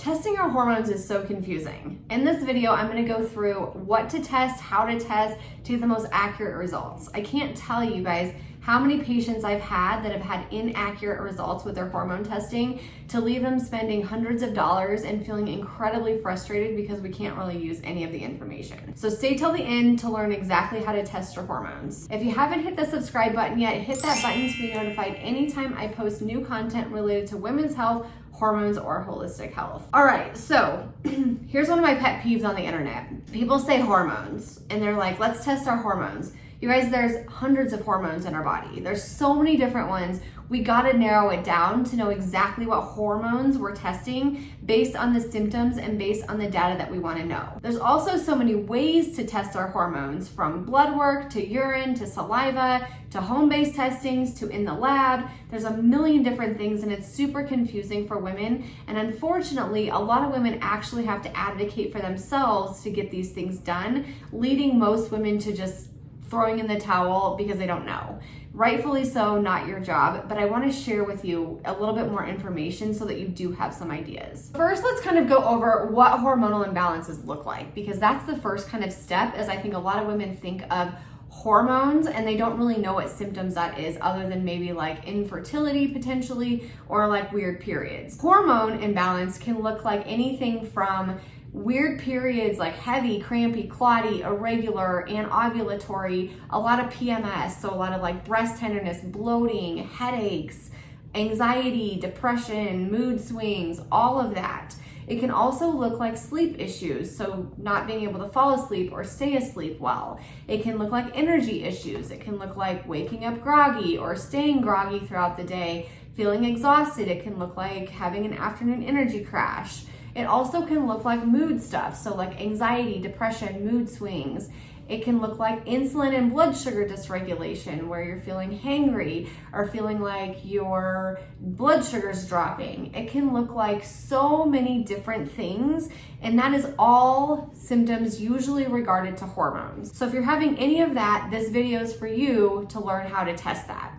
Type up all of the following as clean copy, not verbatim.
Testing our hormones is so confusing. In this video, I'm going to go through what to test, how to test, to get the most accurate results. I can't tell you guys how many patients I've had that have had inaccurate results with their hormone testing to leave them spending hundreds of dollars and feeling incredibly frustrated because we can't really use any of the information. So stay till the end to learn exactly how to test your hormones. If you haven't hit the subscribe button yet, hit that button to be notified anytime I post new content related to women's health, hormones, or holistic health. All right, so here's one of my pet peeves on the internet. People say hormones and they're like, let's test our hormones. You guys, there's hundreds of hormones in our body. There's so many different ones. We gotta narrow it down to know exactly what hormones we're testing based on the symptoms and based on the data that we wanna know. There's also so many ways to test our hormones, from blood work to urine to saliva to home-based testings to in the lab. There's a million different things and it's super confusing for women. And unfortunately, a lot of women actually have to advocate for themselves to get these things done, leading most women to just throwing in the towel because they don't know. Rightfully so, not your job, but I want to share with you a little bit more information so that you do have some ideas. First, let's kind of go over what hormonal imbalances look like, because that's the first kind of step, as I think a lot of women think of hormones and they don't really know what symptoms that is, other than maybe like infertility potentially, or like weird periods. Hormone imbalance can look like anything from weird periods like heavy, crampy, clotty, irregular, and ovulatory, a lot of PMS, so a lot of like breast tenderness, bloating, headaches, anxiety, depression, mood swings, all of that. It can also look like sleep issues, so not being able to fall asleep or stay asleep well. It can look like energy issues. It can look like waking up groggy or staying groggy throughout the day, feeling exhausted. It can look like having an afternoon energy crash. It also can look like mood stuff, so like anxiety, depression, mood swings. It can look like insulin and blood sugar dysregulation, where you're feeling hangry or feeling like your blood sugar's dropping. It can look like so many different things, and that is all symptoms usually regarded to hormones. So if you're having any of that, this video is for you to learn how to test that.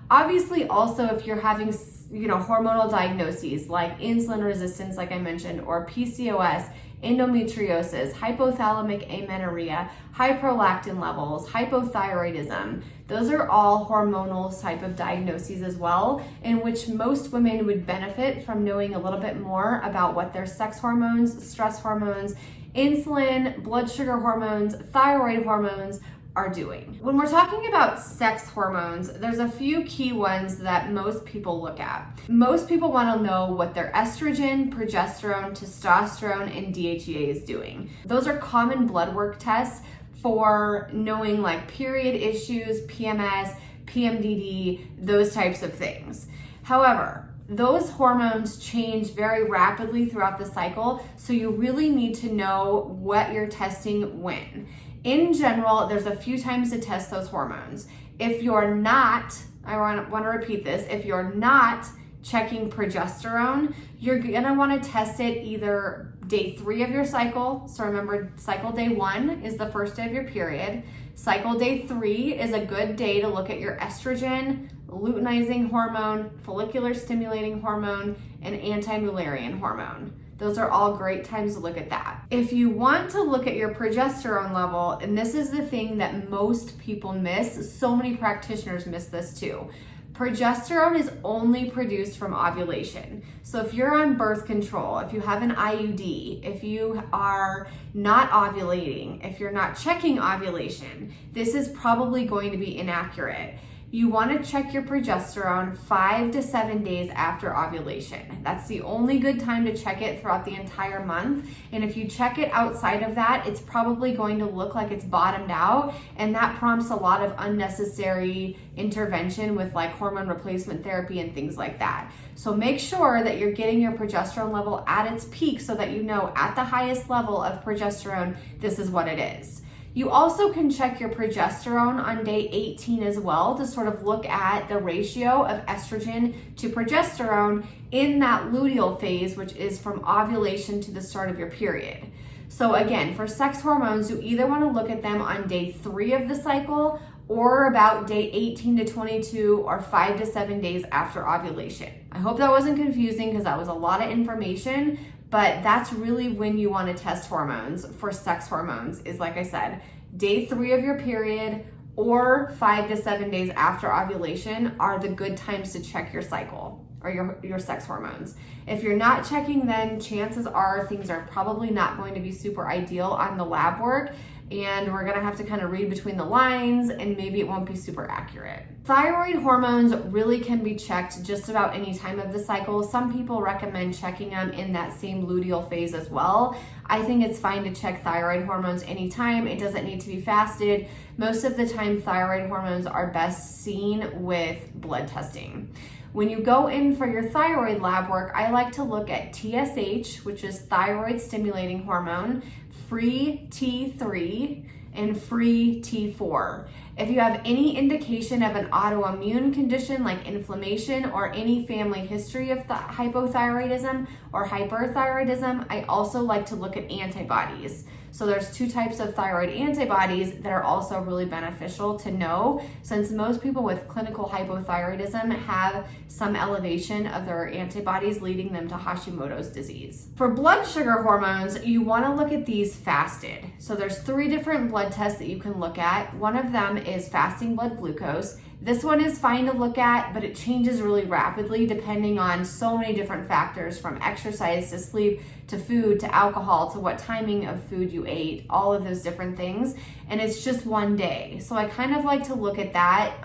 Obviously, also, if you're having hormonal diagnoses like insulin resistance, like I mentioned, or PCOS, endometriosis, hypothalamic amenorrhea, high prolactin levels, hypothyroidism, those are all hormonal type of diagnoses as well, in which most women would benefit from knowing a little bit more about what their sex hormones, stress hormones, insulin, blood sugar hormones, thyroid hormones are doing. When we're talking about sex hormones, there's a few key ones that most people look at. Most people want to know what their estrogen, progesterone, testosterone, and DHEA is doing. Those are common blood work tests for knowing like period issues, PMS, PMDD, those types of things. However, those hormones change very rapidly throughout the cycle, so you really need to know what you're testing when. In general, there's a few times to test those hormones. If you're not, I want to repeat this, if you're not checking progesterone, you're gonna want to test it either day 3 of your cycle. So remember, cycle day 1 is the first day of your period. Cycle day 3 is a good day to look at your estrogen, luteinizing hormone, follicular stimulating hormone, and anti-Mullerian hormone. Those are all great times to look at that. If you want to look at your progesterone level, and this is the thing that most people miss, so many practitioners miss this too. Progesterone is only produced from ovulation. So if you're on birth control, if you have an IUD, if you are not ovulating, if you're not checking ovulation, this is probably going to be inaccurate. You want to check your progesterone 5 to 7 days after ovulation. That's the only good time to check it throughout the entire month. And if you check it outside of that, it's probably going to look like it's bottomed out, and that prompts a lot of unnecessary intervention with like hormone replacement therapy and things like that. So make sure that you're getting your progesterone level at its peak so that you know at the highest level of progesterone, this is what it is. You also can check your progesterone on day 18 as well to sort of look at the ratio of estrogen to progesterone in that luteal phase, which is from ovulation to the start of your period. So again, for sex hormones, you either want to look at them on day 3 of the cycle or about day 18 to 22 or 5 to 7 days after ovulation. I hope that wasn't confusing because that was a lot of information, but that's really when you want to test hormones for sex hormones, is like I said, day 3 of your period or 5 to 7 days after ovulation are the good times to check your cycle or your sex hormones. If you're not checking, then chances are things are probably not going to be super ideal on the lab work, and we're gonna have to kind of read between the lines, and maybe it won't be super accurate. Thyroid hormones really can be checked just about any time of the cycle. Some people recommend checking them in that same luteal phase as well. I think it's fine to check thyroid hormones anytime. It doesn't need to be fasted. Most of the time, thyroid hormones are best seen with blood testing. When you go in for your thyroid lab work, I like to look at TSH, which is thyroid stimulating hormone, free T3, and free T4. If you have any indication of an autoimmune condition like inflammation or any family history of hypothyroidism or hyperthyroidism, I also like to look at antibodies. So there's 2 types of thyroid antibodies that are also really beneficial to know, since most people with clinical hypothyroidism have some elevation of their antibodies leading them to Hashimoto's disease. For blood sugar hormones, you want to look at these fasted. So there's 3 different blood tests that you can look at. One of them is fasting blood glucose. This one is fine to look at, but it changes really rapidly depending on so many different factors, from exercise to sleep to food to alcohol to what timing of food you ate, all of those different things. And it's just one day. So I kind of like to look at that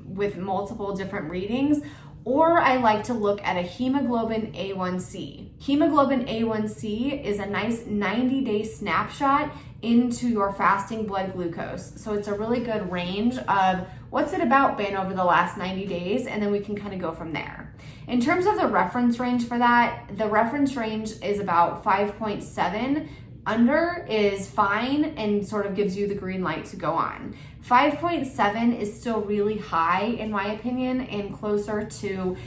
with multiple different readings. Or I like to look at a hemoglobin A1C. Hemoglobin A1C is a nice 90-day snapshot into your fasting blood glucose. So it's a really good range of what's it about been over the last 90 days, and then we can kind of go from there. In terms of the reference range for that, the reference range is about 5.7. Under is fine and sort of gives you the green light to go on. 5.7 is still really high in my opinion, and closer to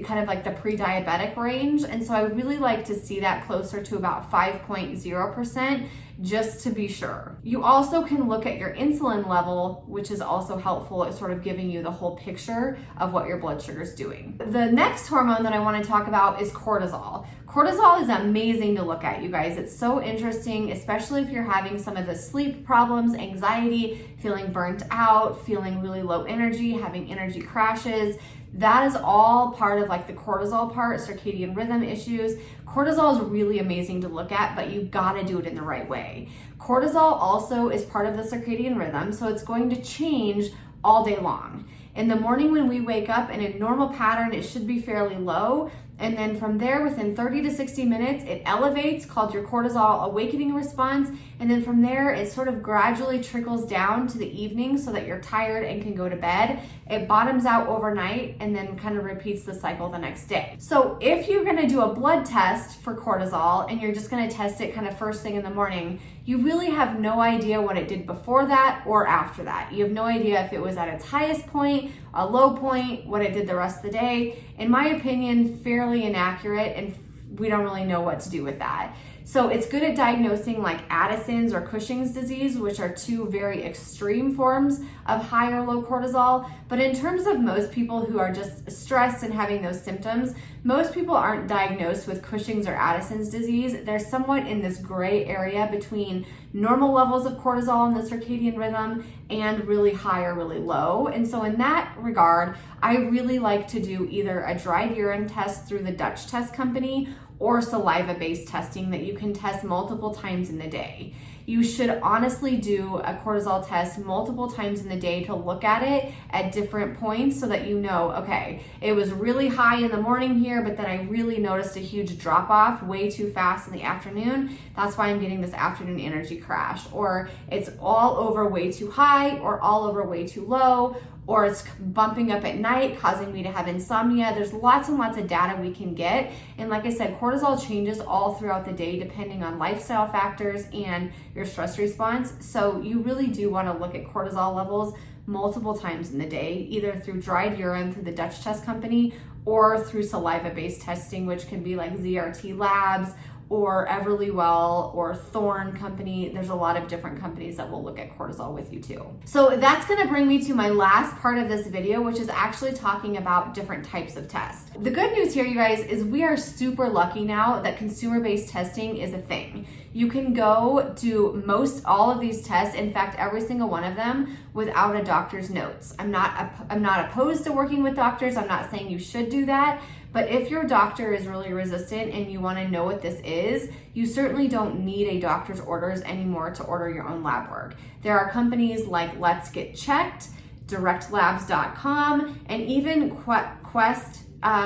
kind of like the pre-diabetic range. And so I really like to see that closer to about 5.0%, just to be sure. You also can look at your insulin level, which is also helpful at sort of giving you the whole picture of what your blood sugar is doing. The next hormone that I want to talk about is cortisol. Cortisol is amazing to look at, you guys. It's so interesting, especially if you're having some of the sleep problems, anxiety, feeling burnt out, feeling really low energy, having energy crashes. That is all part of like the cortisol part, circadian rhythm issues. Cortisol is really amazing to look at, but you gotta do it in the right way. Cortisol also is part of the circadian rhythm, so it's going to change all day long. In the morning when we wake up, in a normal pattern, it should be fairly low. And then from there, within 30 to 60 minutes, it elevates, called your cortisol awakening response. And then from there, it sort of gradually trickles down to the evening so that you're tired and can go to bed. It bottoms out overnight and then kind of repeats the cycle the next day. So if you're gonna do a blood test for cortisol and you're just gonna test it kind of first thing in the morning, you really have no idea what it did before that or after that. You have no idea if it was at its highest point, a low point, what it did the rest of the day. In my opinion, fairly inaccurate, and we don't really know what to do with that. So it's good at diagnosing like Addison's or Cushing's disease, which are 2 very extreme forms of high or low cortisol. But in terms of most people who are just stressed and having those symptoms, most people aren't diagnosed with Cushing's or Addison's disease. They're somewhat in this gray area between normal levels of cortisol in the circadian rhythm and really high or really low. And so in that regard, I really like to do either a dried urine test through the Dutch test company or saliva-based testing that you can test multiple times in the day. You should honestly do a cortisol test multiple times in the day to look at it at different points so that you know, okay, it was really high in the morning here, but then I really noticed a huge drop off way too fast in the afternoon. That's why I'm getting this afternoon energy crash. Or it's all over way too high or all over way too low, or it's bumping up at night, causing me to have insomnia. There's lots and lots of data we can get. And like I said, cortisol changes all throughout the day depending on lifestyle factors and your stress response. So you really do want to look at cortisol levels multiple times in the day, either through dried urine through the Dutch test company or through saliva-based testing, which can be like ZRT labs or Everlywell or Thorne company. There's a lot of different companies that will look at cortisol with you too. So that's gonna bring me to my last part of this video, which is actually talking about different types of tests. The good news here, you guys, is we are super lucky now that consumer-based testing is a thing. You can go do all of these tests, in fact, every single one of them, without a doctor's notes. I'm not opposed to working with doctors. I'm not saying you should do that. But if your doctor is really resistant and you want to know what this is, you certainly don't need a doctor's orders anymore to order your own lab work. There are companies like Let's Get Checked, directlabs.com, and even Quest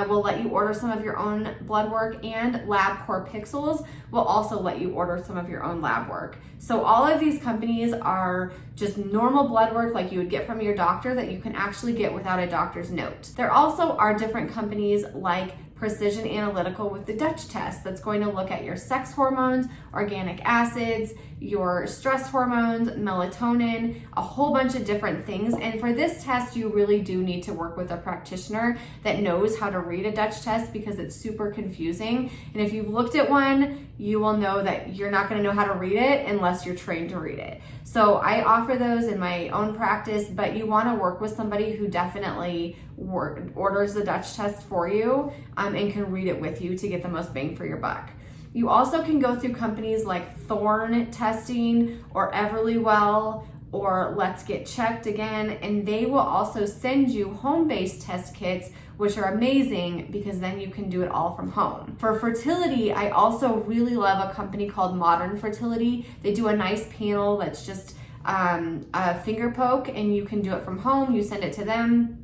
will let you order some of your own blood work, and LabCorp Pixels will also let you order some of your own lab work. So all of these companies are just normal blood work like you would get from your doctor that you can actually get without a doctor's note. There also are different companies like Precision Analytical with the Dutch test that's going to look at your sex hormones, organic acids, your stress hormones, melatonin, a whole bunch of different things. And for this test, you really do need to work with a practitioner that knows how to read a Dutch test because it's super confusing. And if you've looked at one, you will know that you're not going to know how to read it unless you're trained to read it. So I offer those in my own practice, but you want to work with somebody who definitely orders the Dutch test for you and can read it with you to get the most bang for your buck. You also can go through companies like Thorne Testing or Everlywell or Let's Get Checked again, and they will also send you home-based test kits, which are amazing because then you can do it all from home. For fertility, I also really love a company called Modern Fertility. They do a nice panel that's just a finger poke, and you can do it from home. You send it to them,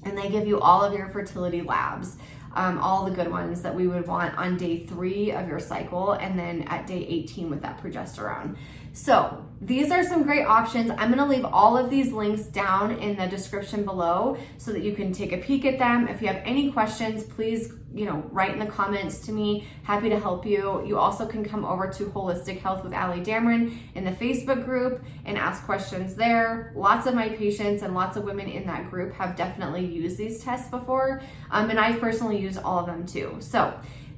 and they give you all of your fertility labs. All the good ones that we would want on day 3 of your cycle, and then at day 18 with that progesterone. So these are some great options. I'm gonna leave all of these links down in the description below so that you can take a peek at them. If you have any questions, please write in the comments to me. Happy to help you. You also can come over to Holistic Health with Damron in the Facebook group and ask questions there. Lots of my patients and lots of women in that group have definitely used these tests before, and I've personally used all of them too. So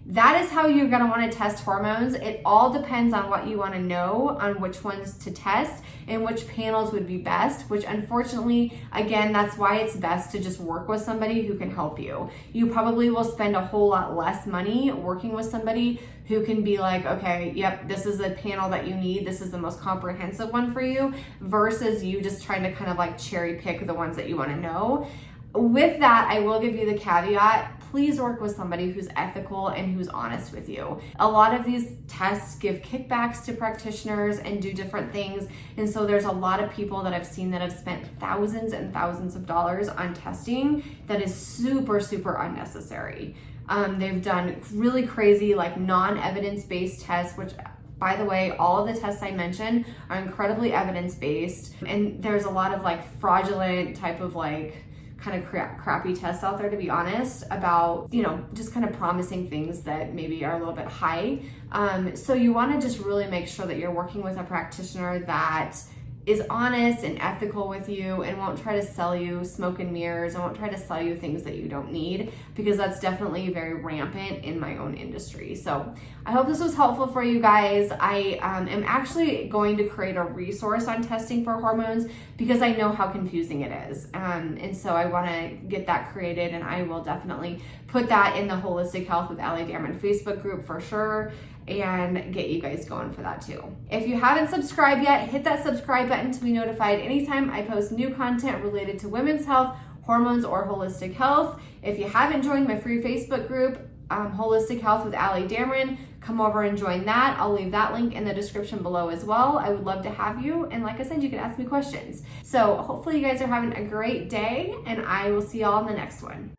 that is how you're gonna wanna test hormones. It all depends on what you wanna know on which ones to test and which panels would be best, which unfortunately, again, that's why it's best to just work with somebody who can help you. You probably will spend a whole lot less money working with somebody who can be like, okay, yep, this is a panel that you need. This is the most comprehensive one for you, versus you just trying to kind of like cherry pick the ones that you wanna know. With that, I will give you the caveat, please work with somebody who's ethical and who's honest with you. A lot of these tests give kickbacks to practitioners and do different things. And so there's a lot of people that I've seen that have spent thousands and thousands of dollars on testing that is super, super unnecessary. They've done really crazy, like non-evidence-based tests, which, by the way, all of the tests I mentioned are incredibly evidence-based. And there's a lot of like fraudulent type of like kind of crappy tests out there, to be honest, about, just kind of promising things that maybe are a little bit high. So you want to just really make sure that you're working with a practitioner that is honest and ethical with you and won't try to sell you smoke and mirrors and won't try to sell you things that you don't need, because that's definitely very rampant in my own industry. So I hope this was helpful for you guys. I am actually going to create a resource on testing for hormones because I know how confusing it is. And so I want to get that created, and I will definitely put that in the Holistic Health with Damron Facebook group for sure, and get you guys going for that too. If you haven't subscribed yet, hit that subscribe button to be notified anytime I post new content related to women's health, hormones, or holistic health. If you haven't joined my free Facebook group, Holistic Health with Damron, come over and join that. I'll leave that link in the description below as well. I would love to have you. And like I said, you can ask me questions. So hopefully you guys are having a great day, and I will see y'all in the next one.